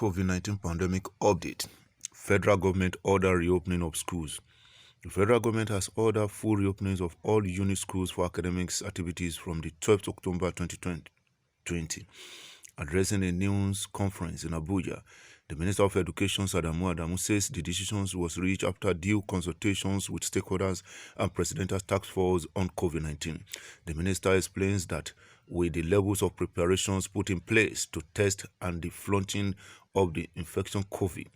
COVID-19 pandemic update. Federal government order reopening of schools. The federal government has ordered full reopenings of all unit schools for academic activities from the 12th October 2020. Addressing a news conference in Abuja, the Minister of Education, Adamu, says the decision was reached after due consultations with stakeholders and Presidential Task Force on COVID-19. The minister explains that with the levels of preparations put in place to test and the flaunting of the infection COVID,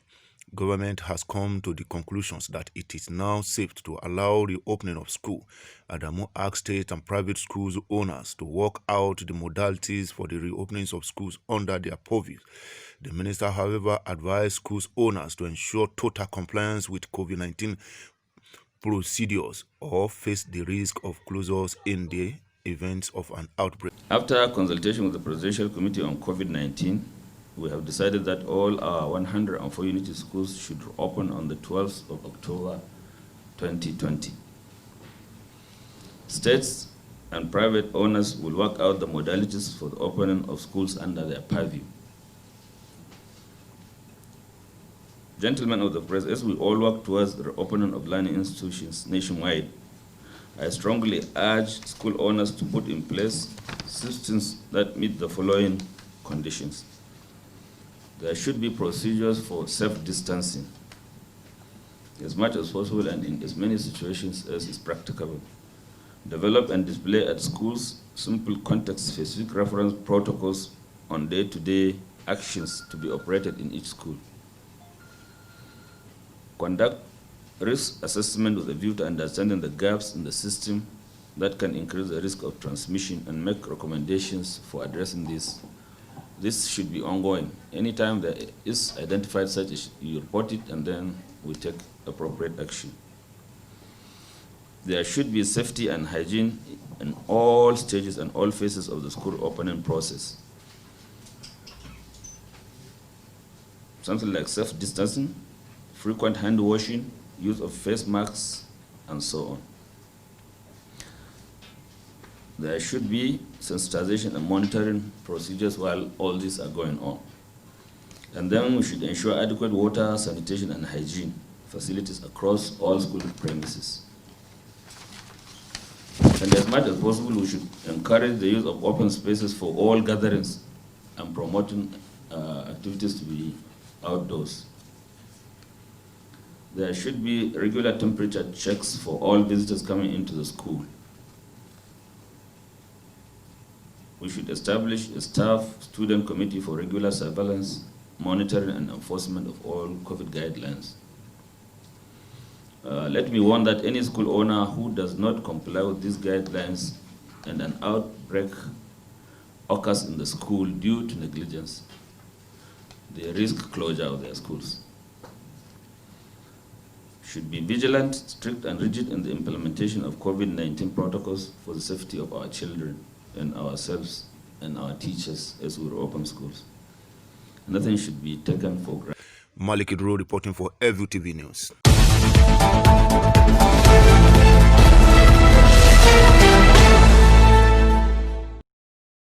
government has come to the conclusions that it is now safe to allow the opening of school. Adamu asked state and private schools owners to work out the modalities for the reopenings of schools under their purview. The minister, however, advised schools owners to ensure total compliance with COVID-19 procedures or face the risk of closures in the event of an outbreak. After consultation with the Presidential Committee on COVID-19, we have decided that all our 104 unity schools should open on the 12th of October 2020. States and private owners will work out the modalities for the opening of schools under their purview. Gentlemen of the press, as we all work towards the opening of learning institutions nationwide, I strongly urge school owners to put in place systems that meet the following conditions. There should be procedures for self-distancing as much as possible and in as many situations as is practicable. Develop and display at schools simple context-specific reference protocols on day-to-day actions to be operated in each school. Conduct risk assessment with a view to understanding the gaps in the system that can increase the risk of transmission and make recommendations for addressing this. This should be ongoing. Anytime there is identified such issue, you report it and then we take appropriate action. There should be safety and hygiene in all stages and all phases of the school opening process. Something like self-distancing, frequent hand washing, use of face masks, and so on. There should be sensitization and monitoring procedures while all these are going on. And then we should ensure adequate water, sanitation, and hygiene facilities across all school premises. And as much as possible, we should encourage the use of open spaces for all gatherings and promoting activities to be outdoors. There should be regular temperature checks for all visitors coming into the school. We should establish a staff-student committee for regular surveillance, monitoring, and enforcement of all COVID guidelines. Let me warn that any school owner who does not comply with these guidelines and an outbreak occurs in the school due to negligence, they risk closure of their schools. Should be vigilant, strict, and rigid in the implementation of COVID-19 protocols for the safety of our children and ourselves and our teachers as we open schools. Nothing should be taken for granted. Malik Idro reporting for EVU TV News.